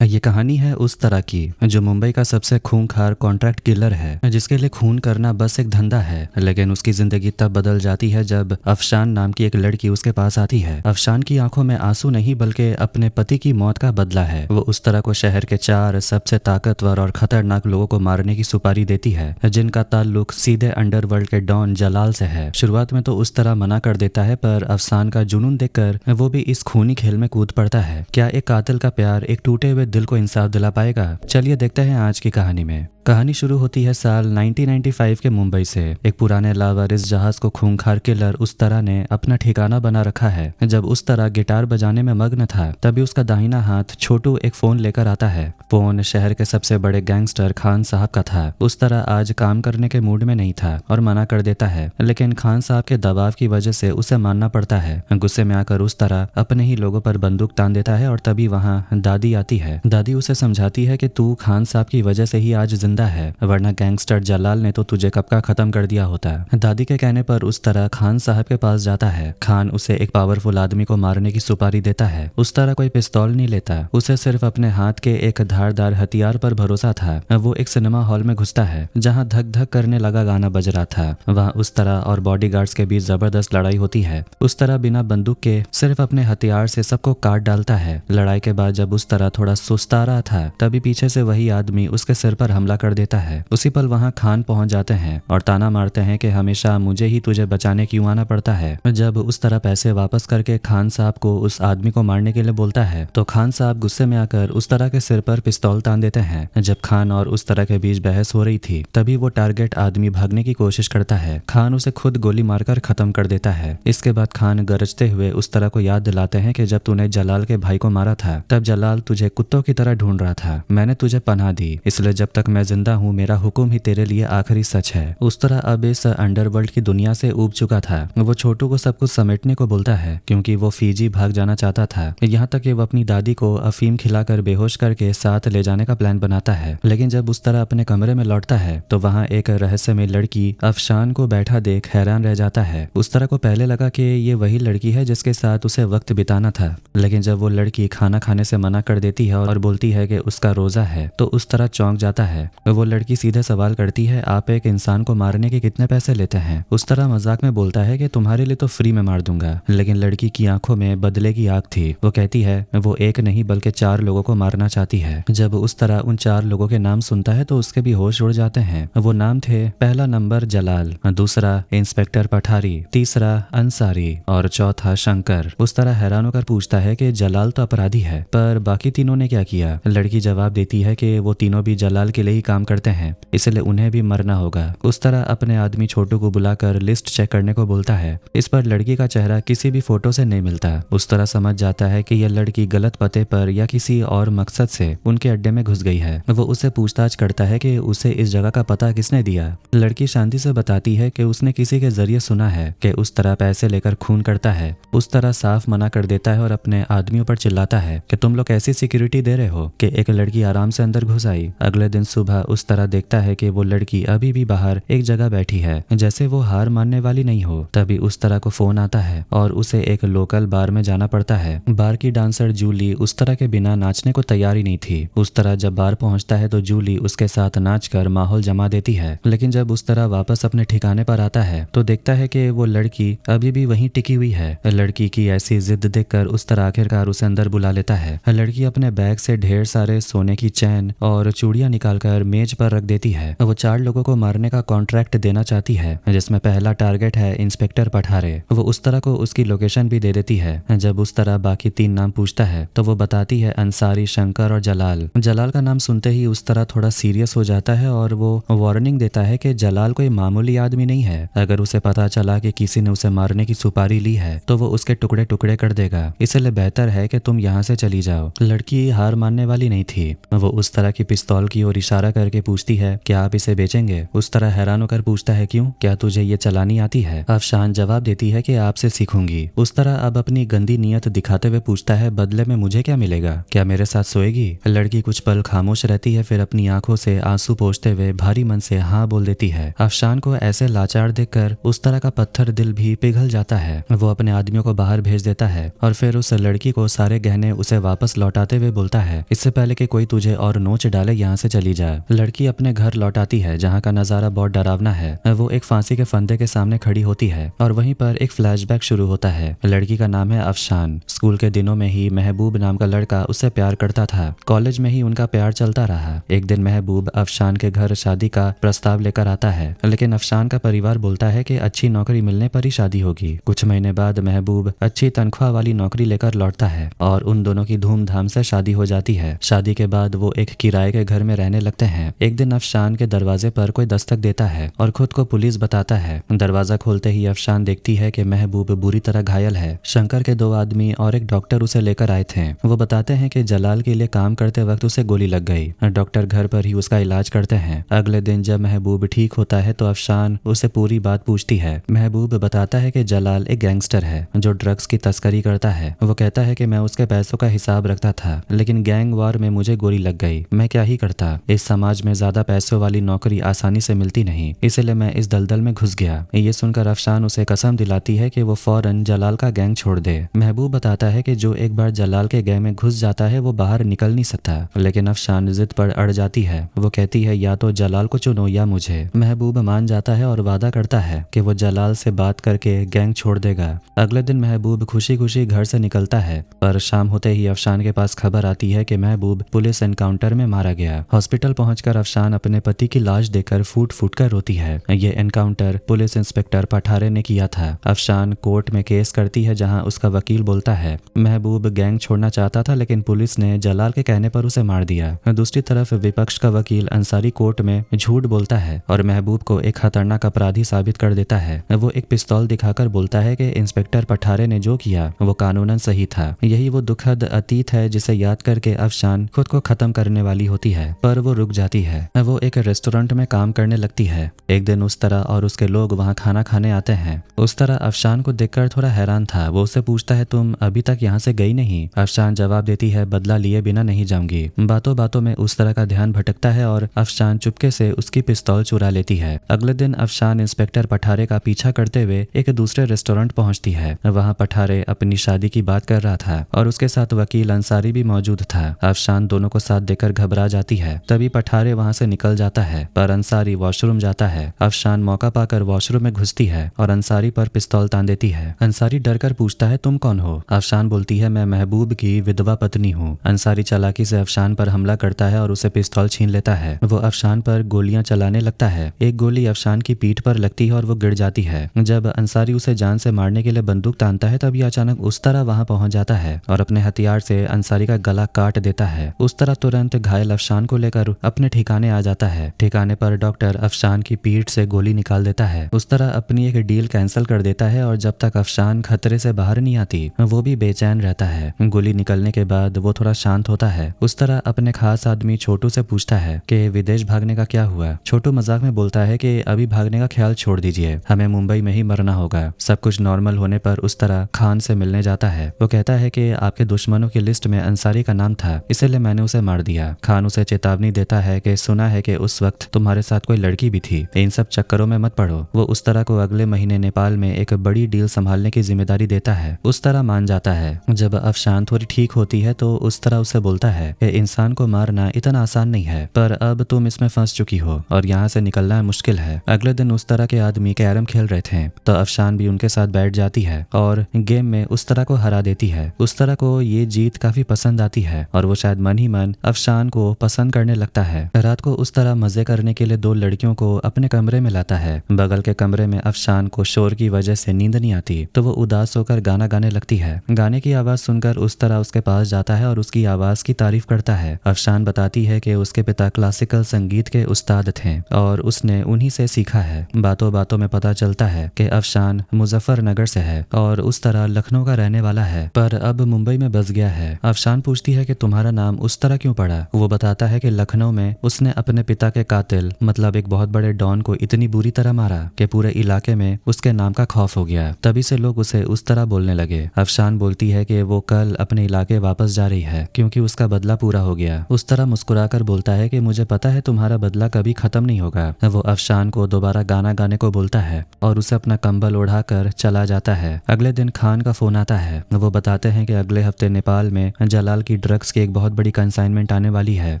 ये कहानी है उस तरह की जो मुंबई का सबसे खूंखार कॉन्ट्रैक्ट किलर है, जिसके लिए खून करना बस एक धंधा है। लेकिन उसकी जिंदगी तब बदल जाती है जब अफशान नाम की एक लड़की उसके पास आती है। अफशान की आंखों में आंसू नहीं बल्कि अपने पति की मौत का बदला है। वो उस तरह को शहर के 4 सबसे ताकतवर और खतरनाक लोगों को मारने की सुपारी देती है, जिनका ताल्लुक सीधे अंडरवर्ल्ड के डॉन जलाल से है। शुरुआत में तो उस तरह मना कर देता है, पर अफसान का जुनून देखकर वो भी इस खूनी खेल में कूद पड़ता है। क्या एक कातिल का प्यार एक टूटे हुए दिल को इंसाफ दिला पाएगा? चलिए देखते हैं आज की कहानी में। कहानी शुरू होती है साल 1995 के मुंबई से। एक पुराने लावारिस जहाज को खूंखार किलर उस तरह ने अपना ठिकाना बना रखा है। जब उस तरह गिटार बजाने में मग्न था, तभी उसका दाहिना हाथ छोटू एक फोन लेकर आता है। फोन शहर के सबसे बड़े गैंगस्टर खान साहब का था। उस तरह आज काम करने के मूड में नहीं था और मना कर देता है, लेकिन खान साहब के दबाव की वजह से उसे मानना पड़ता है। गुस्से में आकर उस तरह अपने ही लोगों पर बंदूक तान देता है और तभी वहाँ दादी आती है। दादी उसे समझाती है कि तू खान साहब की वजह से ही आज जिंदा है, वरना गैंगस्टर जलाल ने तो तुझे कब का खत्म कर दिया होता। दादी के कहने पर उस तरह खान साहब के पास जाता है। खान उसे एक पावरफुल आदमी को मारने की सुपारी देता है। उस तरह कोई पिस्तौल नहीं लेता, उसे सिर्फ अपने हाथ के एक धारदार हथियार पर भरोसा था। वो एक सिनेमा हॉल में घुसता है जहाँ धक धक करने लगा गाना बज रहा था। वहाँ उस तरह और बॉडीगार्ड्स के बीच जबरदस्त लड़ाई होती है। उस तरह बिना बंदूक के सिर्फ अपने हथियार से सबको काट डालता है। लड़ाई के बाद जब उस तरह थोड़ा सुस्ता रहा था, तभी पीछे से वही आदमी उसके सिर पर हमला कर देता है। उसी पल वहां खान पहुंच जाते हैं और ताना मारते हैं कि हमेशा मुझे ही तुझे बचाने क्यों आना पड़ता है। जब उस तरह पैसे वापस करके खान साहब को उस आदमी को मारने के लिए बोलता है, तो खान साहब गुस्से में आकर उस तरह के सिर पर पिस्तौल तान देते हैं। जब खान और उस तरह के बीच बहस हो रही थी, तभी वो टारगेट आदमी भागने की कोशिश करता है। खान उसे खुद गोली मारकर खत्म कर देता है। इसके बाद खान गरजते हुए उस तरह को याद दिलाते हैं कि जब तूने जलाल के भाई को मारा था, तब जलाल तुझे कुत्तों की तरह ढूंढ रहा था। मैंने तुझे पनाह दी, इसलिए जब तक मैं जिंदा हूँ मेरा हुक्म ही तेरे लिए आखिरी सच है। उस तरह अब इस अंडरवर्ल्ड की दुनिया से ऊब चुका था। वो छोटू को सब कुछ समेटने को बोलता है, क्योंकि वो फीजी भाग जाना चाहता था। यहाँ तक कि वो अपनी दादी को अफीम खिलाकर बेहोश करके साथ ले जाने का प्लान बनाता है। लेकिन जब उस तरह अपने कमरे में लौटता है, तो वहाँ एक रहस्यमय लड़की अफशान को बैठा देख हैरान रह जाता है। उस तरह को पहले लगा कि ये वही लड़की है जिसके साथ उसे वक्त बिताना था, लेकिन जब वो लड़की खाना खाने से मना कर देती है और बोलती है कि उसका रोजा है, तो उस तरह चौंक जाता है। वो लड़की सीधे सवाल करती है, आप एक इंसान को मारने के कितने पैसे लेते हैं? उस तरह मजाक में बोलता है कि तुम्हारे लिए तो फ्री में मार दूंगा। लेकिन लड़की की आंखों में बदले की आग थी। वो कहती है वो एक नहीं बल्कि 4 लोगों को मारना चाहती है। जब उस तरह उन 4 लोगों के नाम सुनता है तो उसके भी होश उड़ जाते हैं। वो नाम थे, पहला नंबर जलाल, दूसरा इंस्पेक्टर पठारी, तीसरा अंसारी और चौथा शंकर। उस तरह हैरान होकर पूछता है कि जलाल तो अपराधी है, पर बाकी तीनों ने क्या किया? लड़की जवाब देती है कि वो तीनों भी जलाल के लिए ही काम करते हैं, इसलिए उन्हें भी मरना होगा। उस तरह अपने आदमी छोटू को बुलाकर लिस्ट चेक करने को बोलता है। इस पर लड़की का चेहरा किसी भी फोटो से नहीं मिलता। उस तरह समझ जाता है कि यह लड़की गलत पते पर या किसी और मकसद से उनके अड्डे में घुस गई है। वो उससे पूछताछ करता है कि उसे इस जगह का पता किसने दिया। लड़की शांति से बताती है कि उसने किसी के जरिए सुना है कि उस तरह पैसे लेकर खून करता है। उस तरह साफ मना कर देता है और अपने आदमियों पर चिल्लाता है कि तुम लोग ऐसी सिक्योरिटी दे रहे हो कि एक लड़की आराम से अंदर घुस आई। अगले दिन सुबह उस तरह देखता है कि वो लड़की अभी भी बाहर एक जगह बैठी है, जैसे वो हार मानने वाली नहीं हो। तभी उस तरह को फोन आता है और उसे एक लोकल बार में जाना पड़ता है। बार की डांसर जूली उस तरह के बिना नाचने को तैयार ही नहीं थी। उस तरह जब बार पहुंचता है तो जूली उसके साथ नाचकर माहौल जमा देती है। लेकिन जब उस तरह वापस अपने ठिकाने पर आता है तो देखता है कि वो लड़की अभी भी वहीं टिकी हुई है। लड़की की ऐसी जिद देखकर उस तरह आखिरकार उसे अंदर बुला लेता है। लड़की अपने बैग से ढेर सारे सोने की चैन और चूड़ियां निकालकर मेज पर रख देती है। वो 4 लोगों को मारने का कॉन्ट्रैक्ट देना चाहती है, जिसमें पहला टारगेट है इंस्पेक्टर पठारे। वो उस तरह को उसकी लोकेशन भी दे देती है। जब उस तरह बाकी 3 नाम पूछता है तो वो बताती है अंसारी, शंकर और जलाल। जलाल का नाम सुनते ही उस तरह थोड़ा सीरियस हो जाता है और वो वार्निंग देता है कि जलाल कोई मामूली आदमी नहीं है। अगर उसे पता चला कि किसी ने उसे मारने की सुपारी ली है तो वो उसके टुकड़े टुकड़े कर देगा, इसलिए बेहतर है कि तुम यहाँ से चली जाओ। लड़की हार मानने वाली नहीं थी। वो उस तरह की पिस्तौल की ओर इशारा करके पूछती है, क्या आप इसे बेचेंगे? उस तरह हैरान होकर पूछता है, क्यों, क्या तुझे ये चलानी आती है? अफशान जवाब देती है कि आपसे सीखूंगी। उस तरह अब अपनी गंदी नीयत दिखाते हुए पूछता है, बदले में मुझे क्या मिलेगा? क्या मेरे साथ सोएगी? लड़की कुछ पल खामोश रहती है, फिर अपनी आंखों से आंसू पोंछते हुए भारी मन से हाँ बोल देती है। अफशान को ऐसे लाचार देखकर उस तरह का पत्थर दिल भी पिघल जाता है। वो अपने आदमियों को बाहर भेज देता है और फिर उस लड़की को सारे गहने उसे वापस लौटाते हुए बोलता है, इससे पहले कि कोई तुझे और नोच डाले यहाँ से चली जा। लड़की अपने घर लौटाती है, जहाँ का नजारा बहुत डरावना है। वो एक फांसी के फंदे के सामने खड़ी होती है और वहीं पर एक फ्लैशबैक शुरू होता है। लड़की का नाम है अफशान। स्कूल के दिनों में ही महबूब नाम का लड़का उससे प्यार करता था। कॉलेज में ही उनका प्यार चलता रहा। एक दिन महबूब अफशान के घर शादी का प्रस्ताव लेकर आता है, लेकिन अफशान का परिवार बोलता है कि अच्छी नौकरी मिलने पर ही शादी होगी। कुछ महीने बाद महबूब अच्छी तनख्वाह वाली नौकरी लेकर लौटता है और उन दोनों की धूमधाम से शादी हो जाती है। शादी के बाद वो एक किराए के घर में रहने लगते हैं। एक दिन अफशान के दरवाजे पर कोई दस्तक देता है और खुद को पुलिस बताता है। दरवाजा खोलते ही अफशान देखती है कि महबूब बुरी तरह घायल है। शंकर के 2 आदमी और एक डॉक्टर उसे लेकर आए थे। वो बताते हैं कि जलाल के लिए काम करते वक्त उसे गोली लग गई। डॉक्टर घर पर ही उसका इलाज करते हैं। अगले दिन जब महबूब ठीक होता है तो अफशान उसे पूरी बात पूछती है। महबूब बताता है कि जलाल एक गैंगस्टर है जो ड्रग्स की तस्करी करता है। वो कहता है कि मैं उसके पैसों का हिसाब रखता था, लेकिन गैंग वार में मुझे गोली लग गई। मैं क्या ही करता। इस समाज में ज्यादा पैसों वाली नौकरी आसानी से मिलती नहीं, इसलिए मैं इस दलदल में घुस गया। ये सुनकर अफशान उसे कसम दिलाती है कि वो फौरन जलाल का गैंग छोड़ दे। महबूब बताता है कि जो एक बार जलाल के गैंग में घुस जाता है वो बाहर निकल नहीं सकता, लेकिन अफशान जिद पर अड़ जाती है। वो कहती है, या तो जलाल को चुनो या मुझे। महबूब मान जाता है और वादा करता है कि वो जलाल से बात करके गैंग छोड़ देगा। अगले दिन महबूब खुशी खुशी घर से निकलता है, पर शाम होते ही अफशान के पास खबर आती है कि महबूब पुलिस एनकाउंटर में मारा गया। हॉस्पिटल पहुंचकर अफशान अपने पति की लाश देखकर फूट फूट कर रोती है। ये एनकाउंटर पुलिस इंस्पेक्टर पठारे ने किया था। अफशान कोर्ट में केस करती है, जहां उसका वकील बोलता है, महबूब गैंग छोड़ना चाहता था, लेकिन पुलिस ने जलाल के कहने पर उसे मार दिया। दूसरी तरफ विपक्ष का वकील अंसारी कोर्ट में झूठ बोलता है और महबूब को एक खतरनाक अपराधी साबित कर देता है। वो एक पिस्तौल दिखाकर बोलता है कि इंस्पेक्टर पठारे ने जो किया वो कानूनन सही था। यही वो दुखद अतीत है जिसे याद करके अफशान खुद को खत्म करने वाली होती है, पर वो रुक जाती है। वो एक रेस्टोरेंट में काम करने लगती है। एक दिन उस तरह और उसके लोग वहाँ खाना खाने आते हैं। उस तरह अफशान को देखकर थोड़ा हैरान था। वो उससे पूछता है, तुम अभी तक यहाँ से गई नहीं? अफशान जवाब देती है, बदला लिए बिना नहीं जाऊंगी। बातों बातों में उस तरह का ध्यान भटकता है और अफशान चुपके से उसकी पिस्तौल चुरा लेती है। अगले दिन अफशान इंस्पेक्टर पठारे का पीछा करते हुए एक दूसरे रेस्टोरेंट पहुंचती है। वहां पठारे अपनी शादी की बात कर रहा था और उसके साथ वकील अंसारी भी मौजूद था। अफशान दोनों को साथ देखकर घबरा जाती है। तभी पठारे वहां से निकल जाता है, पर अंसारी वॉशरूम जाता है। अफशान मौका पाकर वॉशरूम में घुसती है और अंसारी पर पिस्तौल तान देती है। अंसारी डरकर पूछता है, तुम कौन हो? अफशान बोलती है, मैं महबूब की विधवा पत्नी हूँ। अंसारी चालाकी से अफशान पर हमला करता है और उसे पिस्तौल छीन लेता है। वो अफशान पर गोलियां चलाने लगता है। एक गोली अफशान की पीठ पर लगती है और वो गिर जाती है। जब अंसारी उसे जान से मारने के लिए बंदूक तानता है, तभी अचानक उस तरह वहां पहुंच जाता है और अपने हथियार से अंसारी का गला काट देता है। उस तरह तुरंत घायल अफशान को लेकर अपने ठिकाने आ जाता है। ठिकाने पर डॉक्टर अफशान की पीठ से गोली निकाल देता है। उस तरह अपनी एक डील कैंसिल कर देता है और जब तक अफशान खतरे से बाहर नहीं आती वो भी बेचैन रहता है। गोली निकलने के बाद वो थोड़ा शांत होता है। उस तरह अपने खास आदमी छोटू से पूछता है कि विदेश भागने का क्या हुआ। छोटू मजाक में बोलता है कि अभी भागने का ख्याल छोड़ दीजिए, हमें मुंबई में ही मरना होगा। सब कुछ नॉर्मल होने पर उस तरह खान से मिलने जाता है। वो कहता है कि आपके दुश्मनों की लिस्ट में अंसारी का नाम था, इसलिए मैंने उसे मार दिया। खान उसे चेतावनी देता है कि सुना है कि उस वक्त तुम्हारे साथ कोई लड़की भी थी, इन सब चक्करों में मत पड़ो। वो उस तरह को अगले महीने नेपाल में एक बड़ी डील संभालने की जिम्मेदारी देता है। उस तरह मान जाता है। जब अफशान थोड़ी ठीक होती है तो उस तरह उसे बोलता है कि इंसान को मारना इतना आसान नहीं है, पर अब तुम इसमें फंस चुकी हो और यहाँ से निकलना मुश्किल है। अगले दिन उस तरह के आदमी कैरम खेल रहे थे तो अफशान भी उनके साथ बैठ जाती है और गेम में उस तरह को हरा देती है। उस तरह को ये जीत काफी पसंद आती है और वो शायद मन ही मन अफशान को पसंद करने लगता है। रात को उस तरह मजे करने के लिए 2 लड़कियों को अपने कमरे में लाता है। बगल के कमरे में अफशान को शोर की वजह से नींद नहीं आती तो वो उदास होकर गाना गाने लगती है। गाने की आवाज सुनकर उस तरह उसके पास जाता है और उसकी आवाज की तारीफ करता है। अफशान बताती है कि उसके पिता क्लासिकल संगीत के उस्ताद थे और उसने उन्हीं से सीखा है। बातों बातों में पता चलता है कि अफशान मुजफ्फरनगर से है और उस तरह लखनऊ का रहने वाला है, पर अब मुंबई में बस गया है। अफशान पूछती है कि तुम्हारा नाम उस तरह क्यों पड़ा। वो बताता है कि लखनऊ में में उसने अपने पिता के कातिल मतलब एक बहुत बड़े डॉन को इतनी बुरी तरह मारा कि पूरे इलाके में उसके नाम का खौफ हो गया। तभी से लोग उसे उस तरह बोलने लगे। अफशान बोलती है कि वो कल अपने इलाके वापस जा रही है क्योंकि उसका बदला पूरा हो गया। उस तरह मुस्कुराकर बोलता है कि मुझे पता है तुम्हारा बदला कभी खत्म नहीं होगा। वो अफशान को दोबारा गाना गाने को बोलता है और उसे अपना कंबल ओढ़ाकर चला जाता है। अगले दिन खान का फोन आता है। वो बताते हैं कि अगले हफ्ते नेपाल में जलाल की ड्रग्स की एक बहुत बड़ी कंसाइनमेंट आने वाली है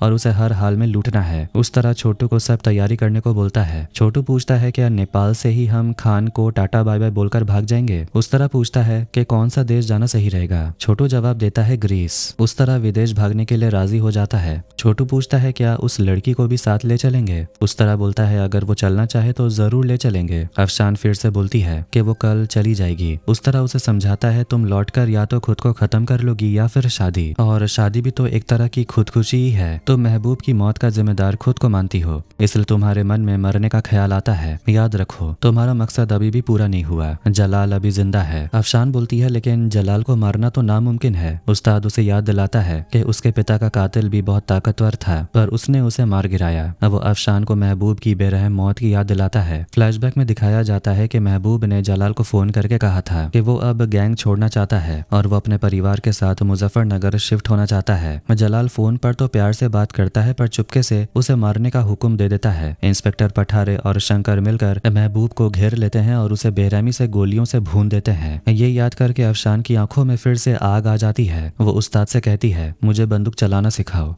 और उसे हर हाल में लूटना है। उस तरह छोटू को सब तैयारी करने को बोलता है। छोटू पूछता है क्या नेपाल से ही हम खान को टाटा बाय बाय बोलकर भाग जाएंगे। उस तरह पूछता है कि कौन सा देश जाना सही रहेगा। छोटू जवाब देता है ग्रीस। उस तरह विदेश भागने के लिए राजी हो जाता है। छोटू पूछता है क्या उस लड़की को भी साथ ले चलेंगे। उस तरह बोलता है अगर वो चलना चाहे तो जरूर ले चलेंगे। अफशान फिर से बोलती है कि वो कल चली जाएगी। उस तरह उसे समझाता है तुम लौटकर या तो खुद को खत्म कर लोगी या फिर शादी, और शादी भी तो एक तरह की खुदकुशी ही है। तुम महबूब की मौत का जिम्मेदार खुद को मानती हो, इसलिए तुम्हारे मन में मरने का ख्याल आता है। याद रखो तुम्हारा मकसद अभी भी पूरा नहीं हुआ। जलाल अभी जिंदा है। अफशान बोलती है लेकिन जलाल को मारना तो नामुमकिन है। उस्ताद उसे याद दिलाता है कि उसके पिता का कातिल भी बहुत ताकतवर था पर उसने उसे मार गिराया। वो अफशान को महबूब की बेरहम मौत की याद दिलाता है। फ्लैशबैक में दिखाया जाता है कि महबूब ने जलाल को फोन करके कहा था कि वो अब गैंग छोड़ना चाहता है और वो अपने परिवार के साथ मुजफ्फरनगर शिफ्ट होना चाहता है। जलाल फोन पर तो प्यार से बात करता है पर चुपके से उसे मारने का हुक्म दे देता है। इंस्पेक्टर पठारे और शंकर मिलकर महबूब को घेर लेते हैं और उसे बेरहमी से गोलियों से भून देते हैं। ये याद करके अफशान की आंखों में फिर से आग आ जाती है। वो उस्ताद से कहती है मुझे बंदूक चलाना सिखाओ।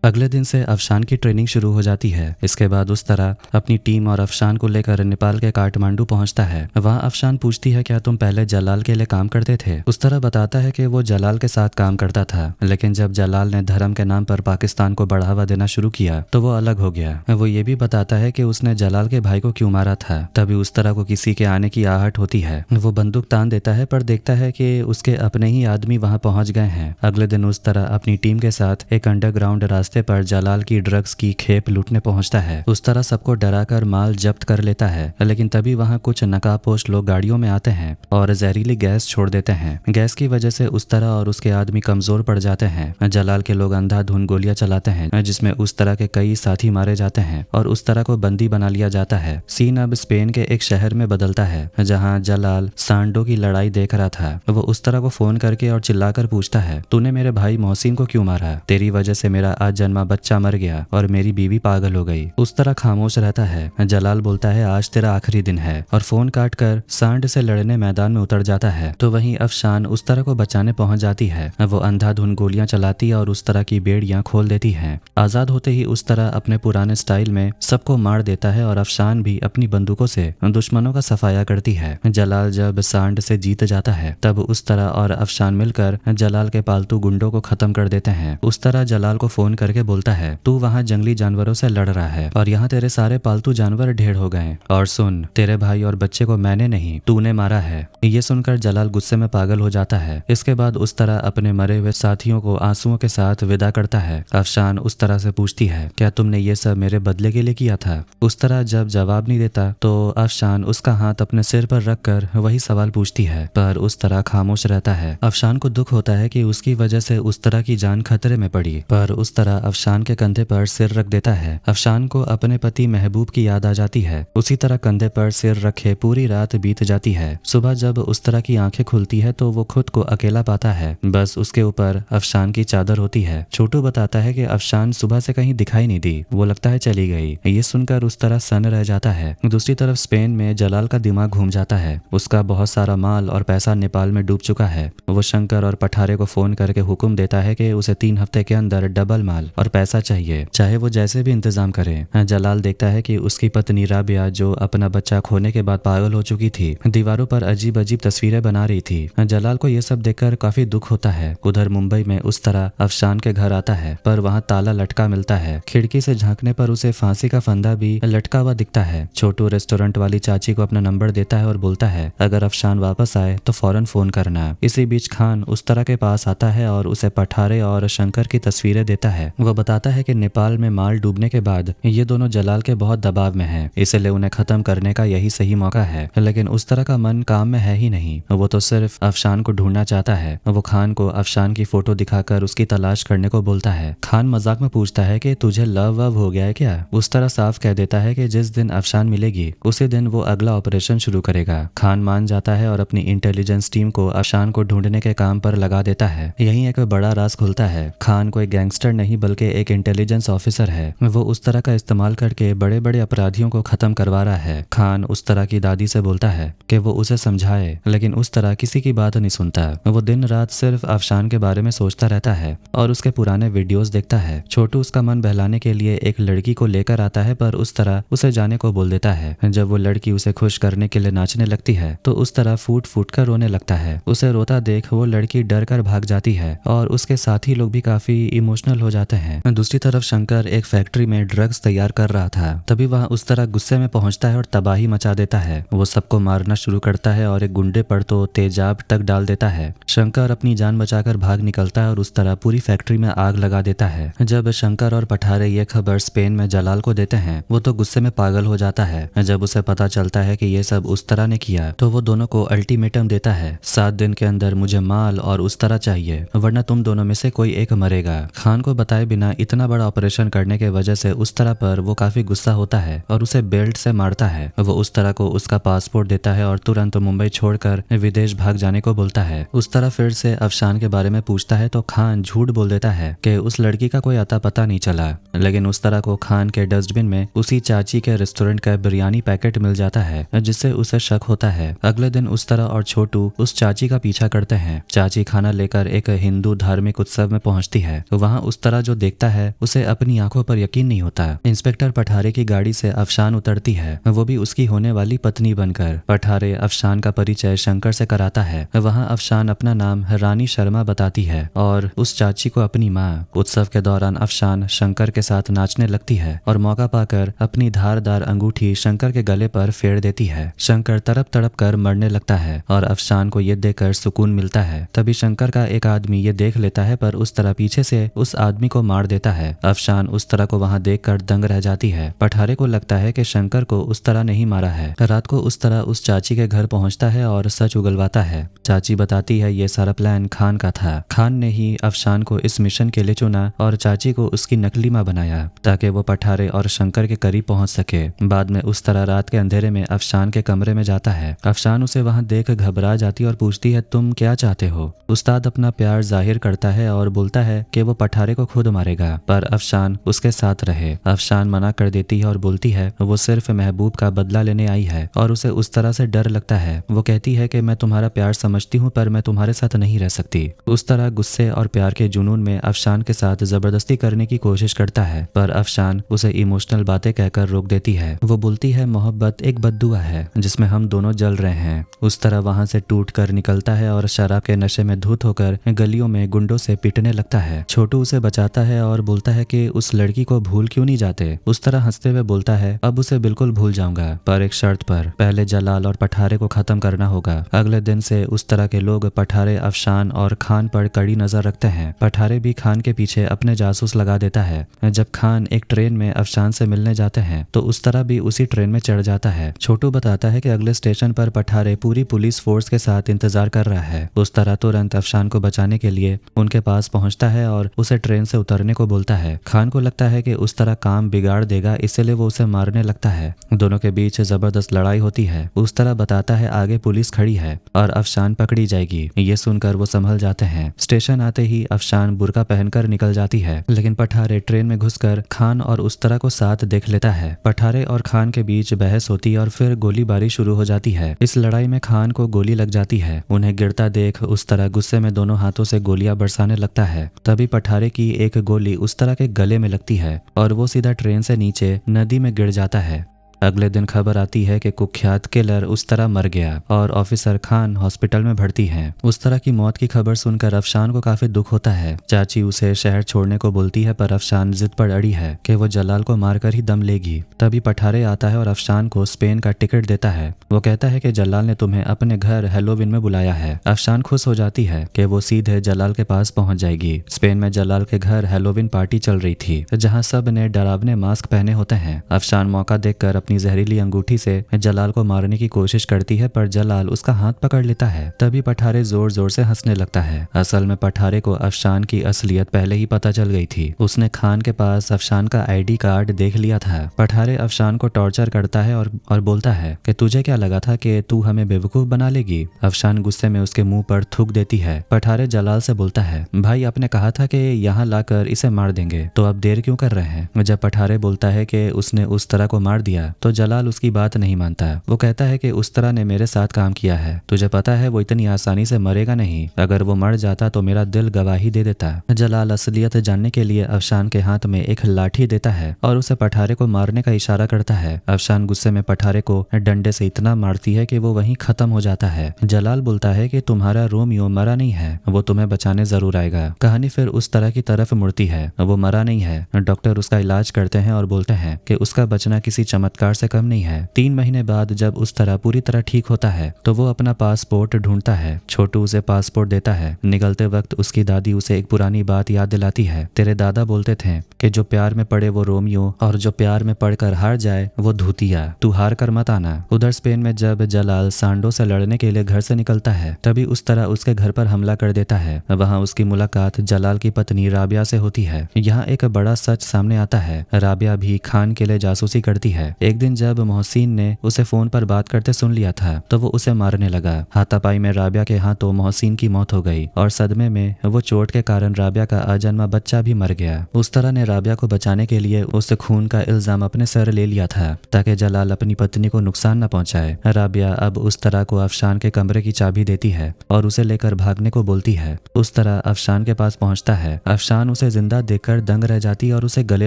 अगले दिन से अफशान की ट्रेनिंग शुरू हो जाती है। इसके बाद उस तरह अपनी टीम और अफशान को लेकर नेपाल के काठमांडू पहुंचता है। वहां अफशान पूछती है क्या तुम पहले जलाल के लिए काम करते थे। उस तरह बताता है कि वो जलाल के साथ काम करता था लेकिन जब जलाल ने धर्म के नाम पर पाकिस्तान को बढ़ावा देना शुरू किया तो वो अलग हो गया। वो ये भी बताता है कि उसने जलाल के भाई को क्यों मारा था। तभी उस तरह को किसी के आने की आहट होती है। वो बंदूक तान देता है पर देखता है कि उसके अपने ही आदमी वहां पहुंच गए हैं। अगले दिन उस तरह अपनी टीम के साथ एक अंडरग्राउंड रास्ते पर जलाल की ड्रग्स की खेप लूटने पहुंचता है। उस तरह सबको डराकर माल जब्त कर लेता है लेकिन तभी वहां कुछ नकाबपोश लोग गाड़ियों में आते हैं और जहरीली गैस छोड़ देते हैं। गैस की वजह से उस तरह और उसके आदमी कमजोर पड़ जाते हैं। जलाल के लोग अंधाधुंध गोलियां चलाते हैं जिसमें उस तरह के कई साथी मारे जाते हैं और उस तरह को बंदी बना लिया जाता है। सीन अब स्पेन के एक शहर में बदलता है जहाँ जलाल सांडो की लड़ाई देख रहा था। वो उस तरह को फोन करके और चिल्लाकर पूछता है तूने मेरे भाई मोहसिन को क्यों मारा। तेरी वजह से मेरा आज जन्मा बच्चा मर गया और मेरी बीवी पागल हो गई। उस तरह खामोश रहता है। जलाल बोलता है आज तेरा आखिरी दिन है और फोन काट कर सांड से लड़ने मैदान में उतर जाता है। तो वहीं अफशान उस तरह को बचाने पहुंच जाती है। वो अंधाधुंध गोलियां चलाती है और उस तरह की बेड़ियां खोल देती है। आजाद होते ही उस तरह अपने पुराने स्टाइल में सबको मार देता है और अफशान भी अपनी बंदूकों से दुश्मनों का सफाया करती है। जलाल जब सांड से जीत जाता है तब उस तरह और अफशान मिलकर जलाल के पालतू गुंडों को खत्म कर देते हैं। उस तरह जलाल को फोन करके बोलता है तू वहाँ जंगली जानवरों से लड़ रहा है और यहाँ तेरे सारे पालतू जानवर ढेर हो गए और सुन तेरे भाई और बच्चे को मैंने नहीं तूने मारा है। ये सुनकर जलाल गुस्से में पागल हो जाता है। इसके बाद उस तरह अपने मरे हुए साथियों को आंसुओं के साथ विदा करता है। अफशान उस तरह से पूछती है क्या तुमने ये सब मेरे बदले के लिए किया था। उस तरह जब जवाब नहीं देता तो अफशान उसका हाथ अपने सिर पर रखकर वही सवाल पूछती है पर उस तरह खामोश रहता है। अफशान को दुख होता है कि उसकी वजह से उस तरह की जान खतरे में पड़ी पर उस तरह अफशान के कंधे पर सिर रख देता है। अफशान को अपने पति महबूब की याद आ जाती है। उसी तरह कंधे पर सिर रखे पूरी रात बीत जाती है। सुबह जब उस तरह की आंखें खुलती है तो वो खुद को अकेला पाता है। बस उसके ऊपर अफशान की चादर होती है। छोटू बताता है कि अफशान सुबह से कहीं दिखाई नहीं दी, वो लगता है चली गई। ये सुनकर उस तरह सन्न रह जाता है। दूसरी तरफ स्पेन में जलाल का दिमाग घूम जाता है। उसका बहुत सारा माल और पैसा नेपाल में डूब चुका है। वो शंकर और पठारे को फोन करके हुक्म देता है कि उसे 3 हफ्ते के अंदर डबल माल और पैसा चाहिए, चाहे वो जैसे भी इंतजाम करे। जलाल देखता है कि उसकी पत्नी राबिया जो अपना बच्चा खोने के बाद पागल हो चुकी थी दीवारों पर अजीब अजीब तस्वीरें बना रही थी। जलाल को यह सब देखकर काफी दुख होता है। उधर मुंबई में उस तरह अफशान के घर आता है पर वहाँ ताला लटका मिलता है। खिड़की से झांकने पर उसे फांसी का फंदा भी लटका हुआ दिखता है। छोटू रेस्टोरेंट वाली चाची को अपना नंबर देता है और बोलता है अगर अफशान वापस आए तो फौरन फोन करना। इसी बीच खान उस तरह के पास आता है और उसे पठारे और शंकर की तस्वीरें देता है। वो बताता है कि नेपाल में माल डूबने के बाद ये दोनों जलाल के बहुत दबाव में हैं, इसलिए उन्हें खत्म करने का यही सही मौका है। लेकिन उस तरह का मन काम में है ही नहीं। वो तो सिर्फ अफशान को ढूंढना चाहता है। वो खान को अफशान की फोटो दिखाकर उसकी तलाश करने को बोलता है। खान मजाक में पूछता है कि तुझे लव वव हो गया है क्या? उस तरह साफ कह देता है कि जिस दिन अफशान मिलेगी उसी दिन वो अगला ऑपरेशन शुरू करेगा। खान मान जाता है और अपनी इंटेलिजेंस टीम को अफशान को ढूंढने के काम पर लगा देता है। यहीं एक बड़ा राज खुलता है। खान कोई गैंगस्टर नहीं बल्कि एक इंटेलिजेंस ऑफिसर है। वो उस तरह का इस्तेमाल करके बड़े बड़े अपराधियों को खत्म करवा रहा है। खान उस तरह की दादी से बोलता है कि वो उसे समझाए, लेकिन उस तरह किसी की बात नहीं सुनता। वो दिन रात सिर्फ अफशान के बारे में सोचता रहता है और उसके पुराने वीडियोस देखता है। छोटू उसका मन बहलाने के लिए एक लड़की को लेकर आता है, पर उस तरह उसे जाने को बोल देता है। जब वो लड़की उसे खुश करने के लिए नाचने लगती है तो उस तरह फूट फूट कर रोने लगता है। उसे रोता देख वो लड़की डर कर भाग जाती है और उसके साथी लोग भी काफी इमोशनल हो जाते हैं। दूसरी तरफ शंकर एक फैक्ट्री में ड्रग्स तैयार कर रहा था। तभी वह उस तरह गुस्से में पहुंचता है और तबाही मचा देता है। वो सबको मारना शुरू करता है और एक गुंडे पर तो तेजाब तक डाल देता है। शंकर अपनी जान बचाकर भाग निकलता है और उस तरह पूरी फैक्ट्री में आग लगा देता है। जब शंकर और पठारे ये खबर स्पेन में जलाल को देते हैं वो तो गुस्से में पागल हो जाता है। जब उसे पता चलता है कि ये सब उस तरह ने किया तो वो दोनों को अल्टीमेटम देता है, 7 दिन के अंदर मुझे माल और उस तरह चाहिए वरना तुम दोनों में से कोई एक मरेगा। खान को बताए बिना इतना बड़ा ऑपरेशन करने के वजह से उस तरह पर वो काफी गुस्सा होता है और उसे बेल्ट से मारता है। वो उस तरह को उसका पासपोर्ट देता है और तुरंत मुंबई छोड़कर विदेश भाग जाने को बोलता है। उस तरह फिर से अफशान के बारे में पूछता है तो खान झूठ बोल देता है कि उस लड़की का कोई अता पता नहीं चला। लेकिन उस तरह को खान के डस्टबिन में उसी चाची के रेस्टोरेंट का बिरयानी पैकेट मिल जाता है जिससे उसे शक होता है। अगले दिन उस तरह और छोटू उस चाची का पीछा करते हैं। चाची खाना लेकर एक हिंदू धार्मिक उत्सव में पहुंचती है। वहां उस तरह जो देखता है उसे अपनी आंखों पर यकीन नहीं होता। इंस्पेक्टर पठारे की गाड़ी से अफशान उतरती है, वो भी उसकी होने वाली पत्नी बनकर। पठारे अफशान का परिचय शंकर से कराता है। वहां अफशान अपना नाम रानी शर्मा बताती है और उस चाची को अपनी माँ। उत्सव के दौरान अफशान शंकर के साथ नाचने लगती है और मौका पाकर अपनी धारदार अंगूठी शंकर के गले पर फेर देती है। शंकर तड़प तड़प कर मरने लगता है और अफशान को ये देखकर सुकून मिलता है। तभी शंकर का एक आदमी ये देख लेता है पर उस तरह पीछे से उस आदमी को मार देता है। अफशान उस तरह को वहां देखकर दंग रह जाती है। पठारे को लगता है कि शंकर को उस तरह नहीं मारा है। रात को उस तरह उस चाची के घर पहुंचता है और सच उगलवाता है। चाची बताती है ये सारा प्लान खान का था। खान ने ही अफशान को इस मिशन के लिए चुना और चाची को उसकी नकली मां बनाया ताकि वो पठारे और शंकर के करीब पहुंच सके। बाद में उस तरह रात के अंधेरे में अफशान के कमरे में जाता है। अफशान उसे वहां देख घबरा जाती और पूछती है तुम क्या चाहते हो? उस्ताद अपना प्यार जाहिर करता है और बोलता है कि वो पठारे को खुद मारेगा पर अफशान उसके साथ रहे। अफशान मना कर देती है और बोलती है वो सिर्फ महबूब का बदला लेने आई है और उसे उस तरह से डर लगता है। वो कहती है कि मैं तुम्हारा प्यार समझती हूँ पर मैं तुम्हारे साथ नहीं रह सकती। उस तरह गुस्से और प्यार के जुनून में अफशान के साथ जबरदस्ती करने की कोशिश करता है पर अफशान उसे इमोशनल बातें कहकर रोक देती है। वो बोलती है मोहब्बत एक बद्दुआ है जिसमें हम दोनों जल रहे हैं। उस तरह वहां से टूट कर निकलता है और शराब के नशे में धुत होकर गलियों में गुंडों से पीटने लगता है। छोटू उसे बचाता है और बोलता है कि उस लड़की को भूल क्यों नहीं जाते। उस तरह हंसते हुए बोलता है अब उसे बिल्कुल भूल जाऊंगा पर एक शर्त पर, पहले जलाल और पठारे को खत्म करना होगा। अगले दिन से उस तरह के लोग पठारे, अफशान और खान पर कड़ी नजर रखते हैं। पठारे भी खान के पीछे अपने जासूस लगा देता है। जब खान एक ट्रेन में अफशान से मिलने जाते हैं तो उस तरह भी उसी ट्रेन में चढ़ जाता है। छोटू बताता है कि अगले स्टेशन पर पठारे पूरी पुलिस फोर्स के साथ इंतजार कर रहा है। उस तरह तुरंत अफशान को बचाने के लिए उनके पास पहुंचता है और उसे ट्रेन से उतरने को बोलता है। खान को लगता है कि उस तरह काम बिगाड़ देगा इसलिए वो उसे मारने लगता है। दोनों के बीच जबरदस्त लड़ाई होती है। उस तरह बताता है आगे पुलिस खड़ी है और अफशान पकड़ी जाएगी। ये सुनकर वो संभल जाते हैं। स्टेशन आते ही अफशान बुर्का पहनकर निकल जाती है लेकिन पठारे ट्रेन में घुसकर खान और उस तरह को साथ देख लेता है। पठारे और खान के बीच बहस होती है और फिर गोलीबारी शुरू हो जाती है। इस लड़ाई में खान को गोली लग जाती है। उन्हें गिरता देख उस तरह गुस्से में दोनों हाथों से गोलियां बरसाने लगता है। तभी पठारे की एक गोली उस तरह के गले में लगती है और वो सीधा ट्रेन से नीचे नदी में गिर जाता है। अगले दिन खबर आती है कि कुख्यात किलर उस तरह मर गया और ऑफिसर खान हॉस्पिटल में भर्ती है। उस तरह की मौत की खबर सुनकर अफशान को काफी दुख होता है। चाची उसे शहर छोड़ने को बोलती है पर अफशान जिद पर अड़ी है कि वो जलाल को मारकर ही दम लेगी। तभी पठारे आता है और अफशान को स्पेन का टिकट देता है। वो कहता है कि जलाल ने तुम्हें अपने घर हेलोविन में बुलाया है। अफशान खुश हो जाती है कि वो सीधे जलाल के पास पहुंच जाएगी। स्पेन में जलाल के घर हेलोविन पार्टी चल रही थी जहां सब ने डरावने मास्क पहने होते हैं। अफशान मौका देखकर अपनी जहरीली अंगूठी से जलाल को मारने की कोशिश करती है पर जलाल उसका हाथ पकड़ लेता है। तभी पठारे जोर जोर से हंसने लगता है। असल में पठारे को अफशान की असलियत पहले ही पता चल गई थी। उसने खान के पास अफशान का ID कार्ड देख लिया था। पठारे अफशान को टॉर्चर करता है और बोलता है कि तुझे क्या लगा था कि तू हमें बेवकूफ बना लेगी। अफशान गुस्से में उसके मुंह पर थूक देती है। पठारे जलाल से बोलता है भाई आपने कहा था कि यहाँ लाकर इसे मार देंगे तो अब देर क्यों कर रहे हैं। जब पठारे बोलता है कि उसने उस तरह को मार दिया तो जलाल उसकी बात नहीं मानता। वो कहता है कि उस तरह ने मेरे साथ काम किया है। तुझे पता है वो इतनी आसानी से मरेगा नहीं। अगर वो मर जाता तो मेरा दिल गवाही दे देता। जलाल असलियत जानने के लिए अफशान के हाथ में एक लाठी देता है और उसे पठारे को मारने का इशारा करता है। अफशान गुस्से में पठारे को डंडे से इतना मारती है कि वो वहीं खत्म हो जाता है। जलाल बोलता है कि तुम्हारा रोमियो मरा नहीं है, वो तुम्हें बचाने जरूर आएगा। कहानी फिर उस तरह की तरफ मुड़ती है। वो मरा नहीं है। डॉक्टर उसका इलाज करते हैं और बोलते हैं कि उसका बचना किसी चमत्कार से कम नहीं है। 3 महीने बाद जब उस तरह पूरी तरह ठीक होता है तो वो अपना पासपोर्ट ढूंढता है। छोटू उसे पासपोर्ट देता है। निकलते वक्त उसकी दादी उसे एक पुरानी बात याद दिलाती है। तेरे दादा बोलते थे कि जो प्यार में पड़े वो रोमियो और जो प्यार में पड़कर हार जाए वो धूतिया। तू हार कर मत आना। उधर स्पेन में जब जलाल सांडो से लड़ने के लिए घर से निकलता है तभी उस तरह उसके घर पर हमला कर देता है। वहाँ उसकी मुलाकात जलाल की पत्नी राबिया से होती है। यहाँ एक बड़ा सच सामने आता है। राबिया भी खान के लिए जासूसी करती है। एक दिन जब मोहसिन ने उसे फोन पर बात करते सुन लिया था तो वो उसे मारने लगा। हाथापाई में राबिया के हाथों मोहसिन की मौत हो गई और सदमे में वो चोट के कारण राबिया का अजन्मा बच्चा भी मर गया। उस तरह ने राबिया को बचाने के लिए उस खून का इल्जाम अपने सर ले लिया था ताकि जलाल अपनी पत्नी को नुकसान न पहुंचाए। राबिया अब उस तरह को अफशान के कमरे की चाबी देती है और उसे लेकर भागने को बोलती है। उस तरह अफशान के पास पहुंचता है। अफशान उसे जिंदा देखकर दंग रह जाती है और उसे गले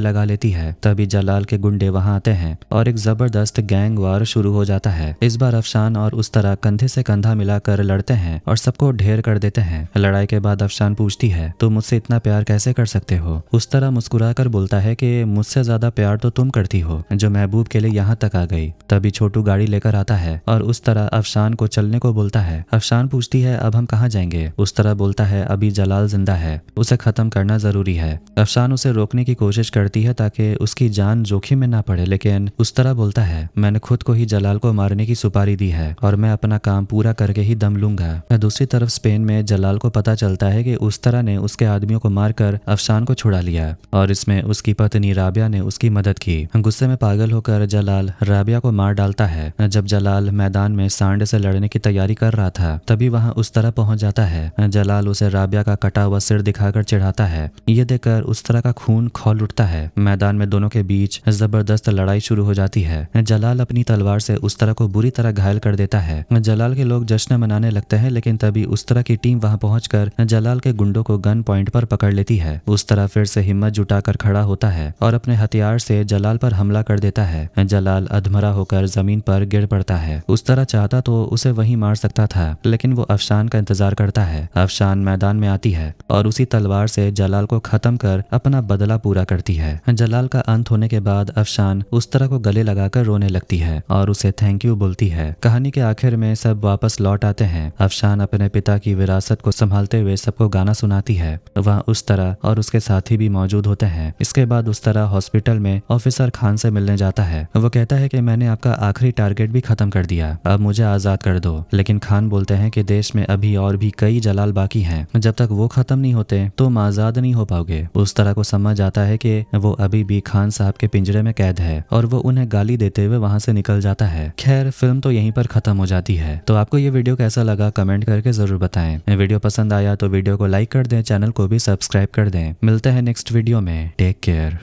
लगा लेती है। तभी जलाल के गुंडे वहां आते हैं और एक जबरदस्त गैंग वार शुरू हो जाता है। इस बार अफशान और उस तरह कंधे से कंधा मिलाकर लड़ते हैं और सबको ढेर कर देते हैं। लड़ाई के बाद अफशान पूछती है तुम मुझसे इतना प्यार कैसे कर सकते हो। उस तरह मुस्कुराकर बोलता है कि मुझसे ज्यादा प्यार तो तुम करती हो जो महबूब के लिए यहाँ तक आ गई। तभी छोटू गाड़ी लेकर आता है और उस तरह अफशान को चलने को बोलता है। अफशान पूछती है अब हम कहाँ जाएंगे। उस तरह बोलता है अभी जलाल जिंदा है, उसे खत्म करना जरूरी है। अफशान उसे रोकने की कोशिश करती है ताकि उसकी जान जोखिम में ना पड़े लेकिन उस तरह बोलता है मैंने खुद को ही जलाल को मारने की सुपारी दी है और मैं अपना काम पूरा करके ही दम लूंगा। दूसरी तरफ स्पेन में जलाल को पता चलता है कि उस तरह ने उसके आदमियों को मारकर अफशान को छुड़ा लिया और इसमें उसकी पत्नी राबिया ने उसकी मदद की। गुस्से में पागल होकर जलाल राबिया को मार डालता है। जब जलाल मैदान में सांड से लड़ने की तैयारी कर रहा था तभी वहां उस तरह पहुंच जाता है। जलाल उसे राबिया का कटा हुआ सिर दिखाकर चिढ़ाता है। ये देखकर उस तरह का खून खौल उठता है। मैदान में दोनों के बीच जबरदस्त लड़ाई शुरू हो जाती है। जलाल अपनी तलवार से उस तरह को बुरी तरह घायल कर देता है। जलाल के लोग जश्न मनाने लगते हैं लेकिन तभी उस तरह की टीम वहां पहुंचकर जलाल के गुंडों को गन पॉइंट पर पकड़ लेती है। उस तरह फिर से हिम्मत जुटाकर खड़ा होता है और अपने हथियार से जलाल पर हमला कर देता है। जलाल अधमरा होकर जमीन पर गिर पड़ता है। उस तरह चाहता तो उसे वहीं मार सकता था लेकिन वो अफशान का इंतजार करता है। अफशान मैदान में आती है और उसी तलवार से जलाल को खत्म कर अपना बदला पूरा करती है। जलाल का अंत होने के बाद अफशान उस तरह को गले लगाकर रोने लगती है और उसे थैंक यू बोलती है। कहानी के आखिर में सब वापस लौट आते हैं। अफशान अपने पिता की विरासत को संभालते हुए सबको गाना सुनाती है। वहाँ उस तरह और उसके साथी भी मौजूद होते हैं। इसके बाद उस तरह हॉस्पिटल में ऑफिसर खान से मिलने जाता है। वो कहता है कि मैंने आपका आखिरी टारगेट भी खत्म कर दिया, अब मुझे आजाद कर दो। लेकिन खान बोलते हैं कि देश में अभी और भी कई जलाल बाकी हैं, जब तक वो खत्म नहीं होते तुम आजाद नहीं हो पाओगे। उस तरह को समझ आता है कि वो अभी भी खान साहब के पिंजरे में कैद है और वो उन्हें गाली देते हुए वहां से निकल जाता है। खैर फिल्म तो यहीं पर खत्म हो जाती है। तो आपको ये वीडियो कैसा लगा कमेंट करके जरूर बताएं। वीडियो पसंद आया तो वीडियो को लाइक कर दें, चैनल को भी सब्सक्राइब कर दें। मिलते हैं नेक्स्ट वीडियो में। Take care.